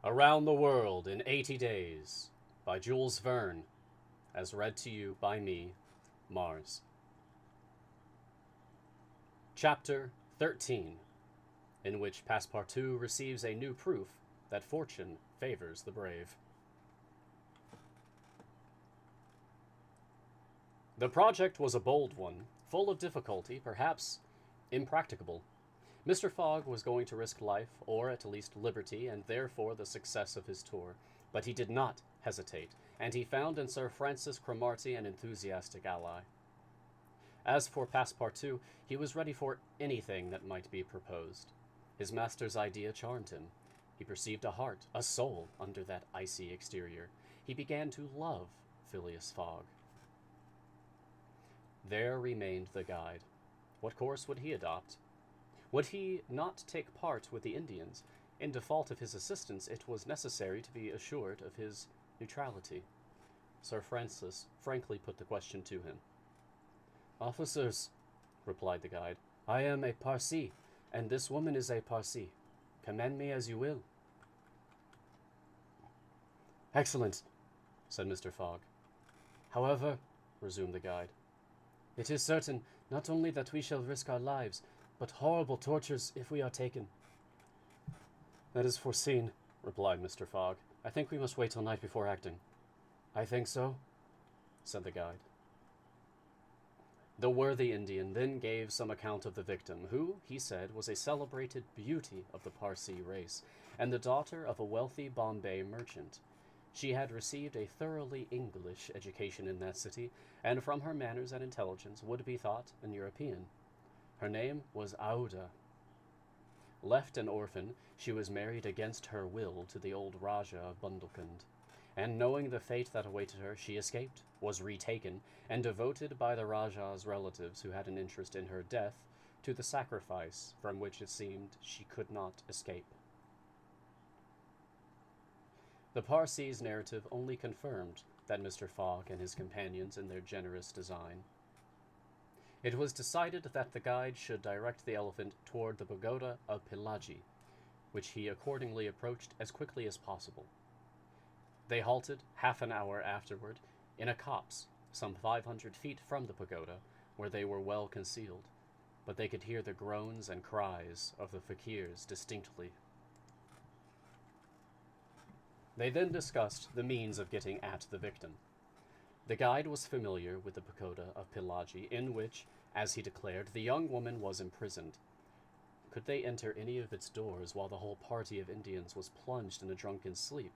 Around the World in 80 Days by Jules Verne, as read to you by me, Mars. Chapter 13, in which Passepartout receives a new proof that fortune favors the brave. The project was a bold one, full of difficulty, perhaps impracticable. Mr. Fogg was going to risk life, or at least liberty, and therefore the success of his tour. But he did not hesitate, and he found in Sir Francis Cromarty an enthusiastic ally. As for Passepartout, he was ready for anything that might be proposed. His master's idea charmed him. He perceived a heart, a soul, under that icy exterior. He began to love Phileas Fogg. There remained the guide. What course would he adopt? Would he not take part with the Indians? In default of his assistance, it was necessary to be assured of his neutrality. Sir Francis frankly put the question to him. "Officers," replied the guide, "I am a Parsee, and this woman is a Parsee. Command me as you will." "Excellent," said Mr. Fogg. "However," resumed the guide, "it is certain not only that we shall risk our lives, but horrible tortures if we are taken." "That is foreseen," replied Mr. Fogg. "I think we must wait till night before acting." "I think so," said the guide. The worthy Indian then gave some account of the victim, who, he said, was a celebrated beauty of the Parsee race, and the daughter of a wealthy Bombay merchant. She had received a thoroughly English education in that city, and from her manners and intelligence would be thought an European. Her name was Aouda. Left an orphan, she was married against her will to the old Rajah of Bundelkund, and knowing the fate that awaited her, she escaped, was retaken, and devoted by the Rajah's relatives who had an interest in her death to the sacrifice from which it seemed she could not escape. The Parsee's narrative only confirmed that Mr. Fogg and his companions in their generous design. It was decided that the guide should direct the elephant toward the pagoda of Pillaji, which he accordingly approached as quickly as possible. They halted half an hour afterward in a copse some 500 feet from the pagoda, where they were well concealed, but they could hear the groans and cries of the fakirs distinctly. They then discussed the means of getting at the victim. The guide was familiar with the pagoda of Pillaji, in which, as he declared, the young woman was imprisoned. Could they enter any of its doors while the whole party of Indians was plunged in a drunken sleep?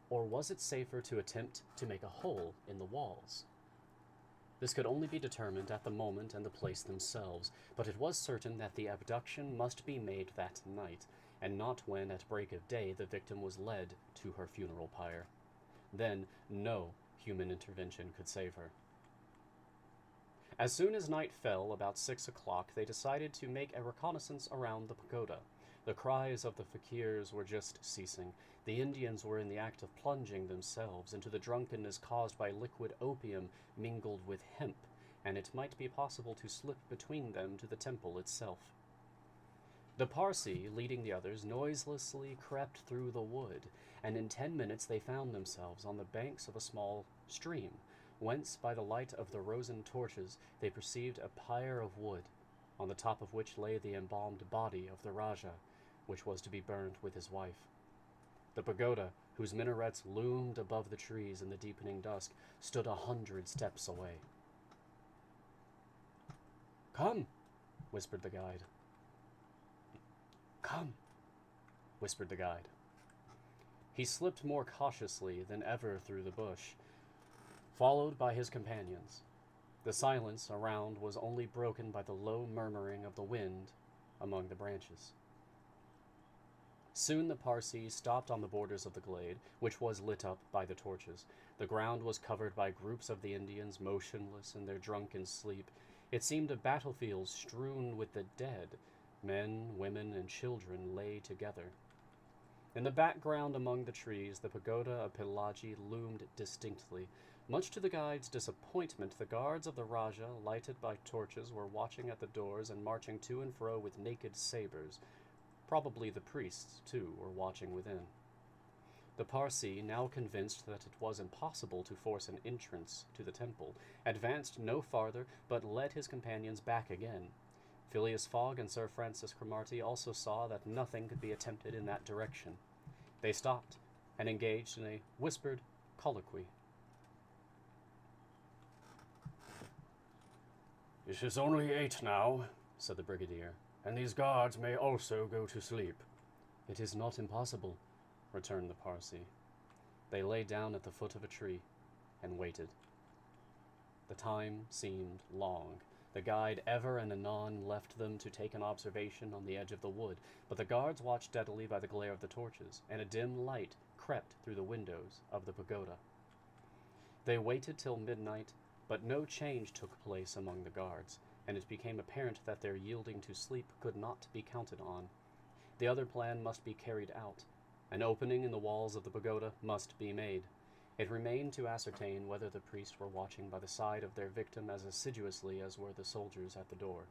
Or was it safer to attempt to make a hole in the walls? This could only be determined at the moment and the place themselves, but it was certain that the abduction must be made that night, and not when, at break of day, the victim was led to her funeral pyre. Then no human intervention could save her. As soon as night fell, about 6 o'clock, they decided to make a reconnaissance around the pagoda. The cries of the fakirs were just ceasing. The Indians were in the act of plunging themselves into the drunkenness caused by liquid opium mingled with hemp, and it might be possible to slip between them to the temple itself. The Parsee, leading the others, noiselessly crept through the wood, and in 10 minutes they found themselves on the banks of a small stream, whence, by the light of the rosin torches, they perceived a pyre of wood, on the top of which lay the embalmed body of the Rajah, which was to be burned with his wife. The pagoda, whose minarets loomed above the trees in the deepening dusk, stood 100 steps away. "Come," whispered the guide. "Come," whispered the guide. He slipped more cautiously than ever through the bush, followed by his companions. The silence around was only broken by the low murmuring of the wind among the branches. Soon the Parsee stopped on the borders of the glade, which was lit up by the torches. The ground was covered by groups of the Indians, motionless in their drunken sleep. It seemed a battlefield strewn with the dead. Men, women, and children lay together. In the background among the trees, the pagoda of Pillaji loomed distinctly. Much to the guide's disappointment, the guards of the Rajah, lighted by torches, were watching at the doors and marching to and fro with naked sabers. Probably the priests, too, were watching within. The Parsee, now convinced that it was impossible to force an entrance to the temple, advanced no farther, but led his companions back again. Phileas Fogg and Sir Francis Cromarty also saw that nothing could be attempted in that direction. They stopped, and engaged in a whispered colloquy. "It is only 8 now," said the brigadier, "and these guards may also go to sleep." "It is not impossible," returned the Parsee. They lay down at the foot of a tree and waited. The time seemed long. The guide ever and anon left them to take an observation on the edge of the wood, but the guards watched steadily by the glare of the torches, and a dim light crept through the windows of the pagoda. They waited till midnight, but no change took place among the guards, and it became apparent that their yielding to sleep could not be counted on. The other plan must be carried out. An opening in the walls of the pagoda must be made. It remained to ascertain whether the priests were watching by the side of their victim as assiduously as were the soldiers at the door.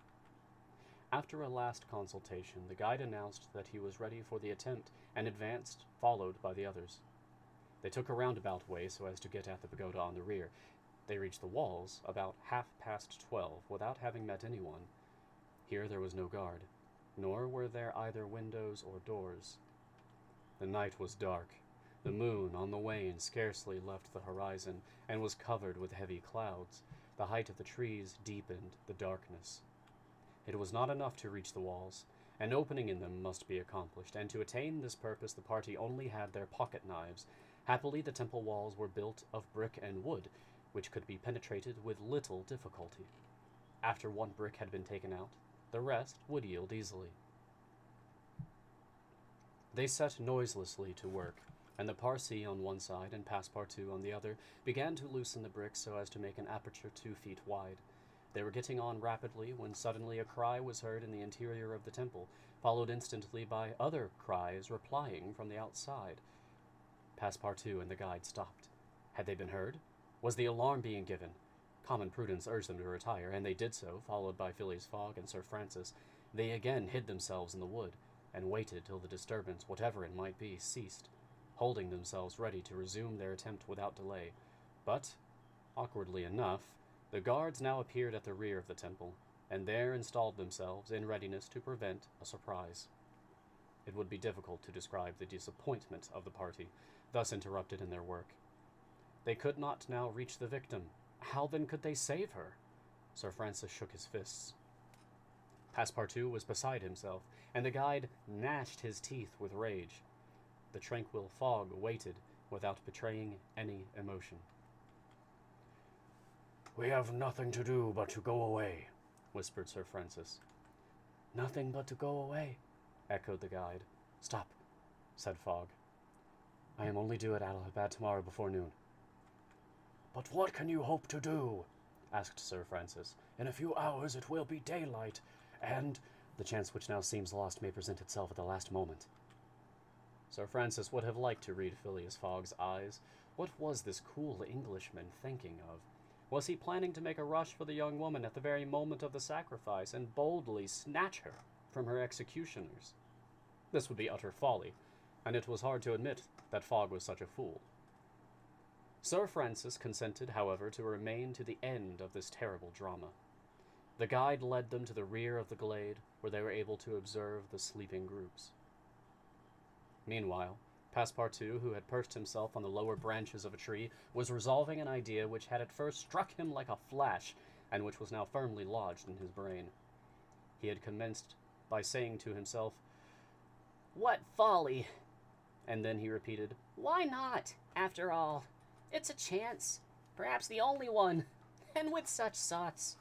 After a last consultation, the guide announced that he was ready for the attempt, and advanced, followed by the others. They took a roundabout way so as to get at the pagoda on the rear. They reached the walls about 12:30 without having met anyone. Here there was no guard, nor were there either windows or doors. The night was dark. The moon on the wane scarcely left the horizon, and was covered with heavy clouds. The height of the trees deepened the darkness. It was not enough to reach the walls. An opening in them must be accomplished, and to attain this purpose the party only had their pocket knives. Happily the temple walls were built of brick and wood, which could be penetrated with little difficulty. After one brick had been taken out, the rest would yield easily. They set noiselessly to work, and the Parsee on one side and Passepartout on the other began to loosen the bricks so as to make an aperture 2 feet wide. They were getting on rapidly when suddenly a cry was heard in the interior of the temple, followed instantly by other cries replying from the outside. Passepartout and the guide stopped. Had they been heard? Was the alarm being given? Common prudence urged them to retire, and they did so, followed by Phileas Fogg and Sir Francis. They again hid themselves in the wood, and waited till the disturbance, whatever it might be, ceased, holding themselves ready to resume their attempt without delay. But, awkwardly enough, the guards now appeared at the rear of the temple, and there installed themselves in readiness to prevent a surprise. It would be difficult to describe the disappointment of the party, thus interrupted in their work. They could not now reach the victim. How then could they save her? Sir Francis shook his fists. Passepartout was beside himself, and the guide gnashed his teeth with rage. The tranquil Fogg waited, without betraying any emotion. "We have nothing to do but to go away," whispered Sir Francis. "Nothing but to go away," echoed the guide. "Stop," said Fogg. "I am only due at Allahabad tomorrow before noon." "But what can you hope to do?" asked Sir Francis. "In a few hours it will be daylight, and the chance which now seems lost may present itself at the last moment." Sir Francis would have liked to read Phileas Fogg's eyes. What was this cool Englishman thinking of? Was he planning to make a rush for the young woman at the very moment of the sacrifice, and boldly snatch her from her executioners? This would be utter folly, and it was hard to admit that Fogg was such a fool. Sir Francis consented, however, to remain to the end of this terrible drama. The guide led them to the rear of the glade, where they were able to observe the sleeping groups. Meanwhile, Passepartout, who had perched himself on the lower branches of a tree, was resolving an idea which had at first struck him like a flash, and which was now firmly lodged in his brain. He had commenced by saying to himself, "What folly!" And then he repeated, "Why not, after all? It's a chance, perhaps the only one, and with such thoughts."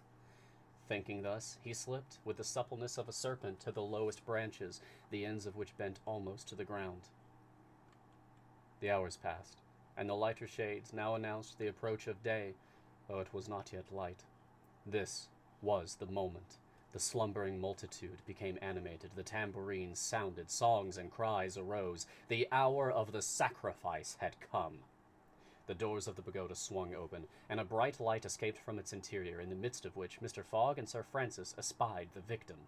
Thinking thus, he slipped with the suppleness of a serpent to the lowest branches, the ends of which bent almost to the ground. The hours passed, and the lighter shades now announced the approach of day, though it was not yet light. This was the moment. The slumbering multitude became animated, the tambourines sounded, songs and cries arose. The hour of the sacrifice had come. The doors of the pagoda swung open, and a bright light escaped from its interior, in the midst of which Mr. Fogg and Sir Francis espied the victim.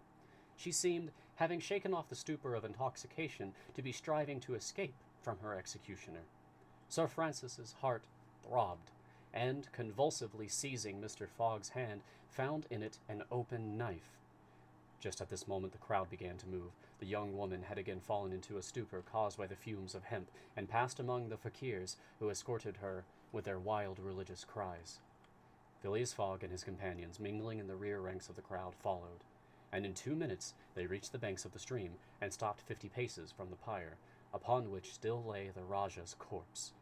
She seemed, having shaken off the stupor of intoxication, to be striving to escape, from her executioner. Sir Francis's heart throbbed, and, convulsively seizing Mr. Fogg's hand, found in it an open knife. Just at this moment the crowd began to move. The young woman had again fallen into a stupor caused by the fumes of hemp, and passed among the fakirs, who escorted her with their wild religious cries. Phileas Fogg and his companions, mingling in the rear ranks of the crowd, followed, and in 2 minutes they reached the banks of the stream, and stopped 50 paces from the pyre, upon which still lay the Rajah's corpse.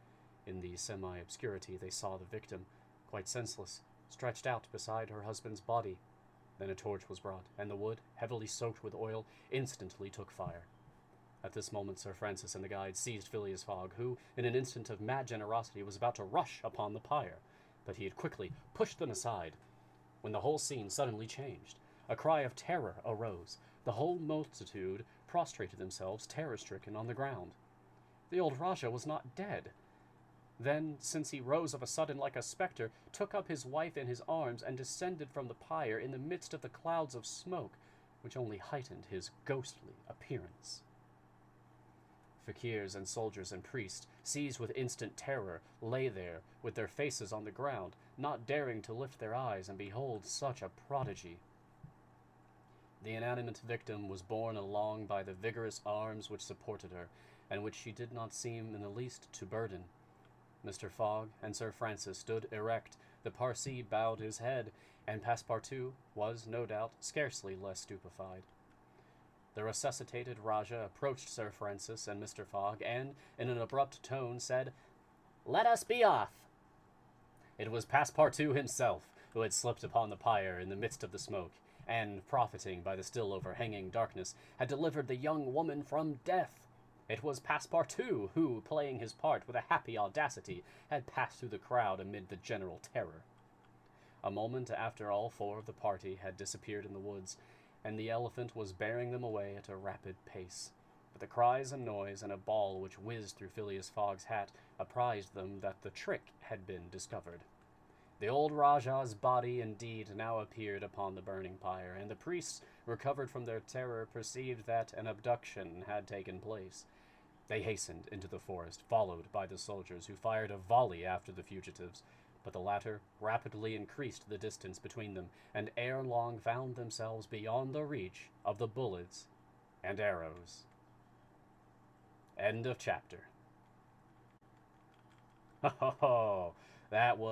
In the semi-obscurity they saw the victim, quite senseless, stretched out beside her husband's body. Then a torch was brought, and the wood, heavily soaked with oil, instantly took fire. At this moment Sir Francis and the guide seized Phileas Fogg, who, in an instant of mad generosity, was about to rush upon the pyre, but he had quickly pushed them aside, when the whole scene suddenly changed. A cry of terror arose. The whole multitude prostrated themselves, terror-stricken, on the ground. The old Rajah was not dead. Then, since he rose of a sudden like a spectre, took up his wife in his arms, and descended from the pyre in the midst of the clouds of smoke, which only heightened his ghostly appearance. Fakirs and soldiers and priests, seized with instant terror, lay there, with their faces on the ground, not daring to lift their eyes and behold such a prodigy. The inanimate victim was borne along by the vigorous arms which supported her, and which she did not seem in the least to burden. Mr. Fogg and Sir Francis stood erect, the Parsee bowed his head, and Passepartout was, no doubt, scarcely less stupefied. The resuscitated Rajah approached Sir Francis and Mr. Fogg, and, in an abrupt tone, said, "Let us be off." It was Passepartout himself, who had slipped upon the pyre in the midst of the smoke, and, profiting by the still overhanging darkness, had delivered the young woman from death. It was Passepartout who, playing his part with a happy audacity, had passed through the crowd amid the general terror. A moment after all 4 of the party had disappeared in the woods, and the elephant was bearing them away at a rapid pace. But the cries and noise, and a ball which whizzed through Phileas Fogg's hat, apprised them that the trick had been discovered. The old Rajah's body indeed now appeared upon the burning pyre, and the priests, recovered from their terror, perceived that an abduction had taken place. They hastened into the forest, followed by the soldiers, who fired a volley after the fugitives, but the latter rapidly increased the distance between them, and ere long found themselves beyond the reach of the bullets and arrows. End of chapter. Ho ho ho! That was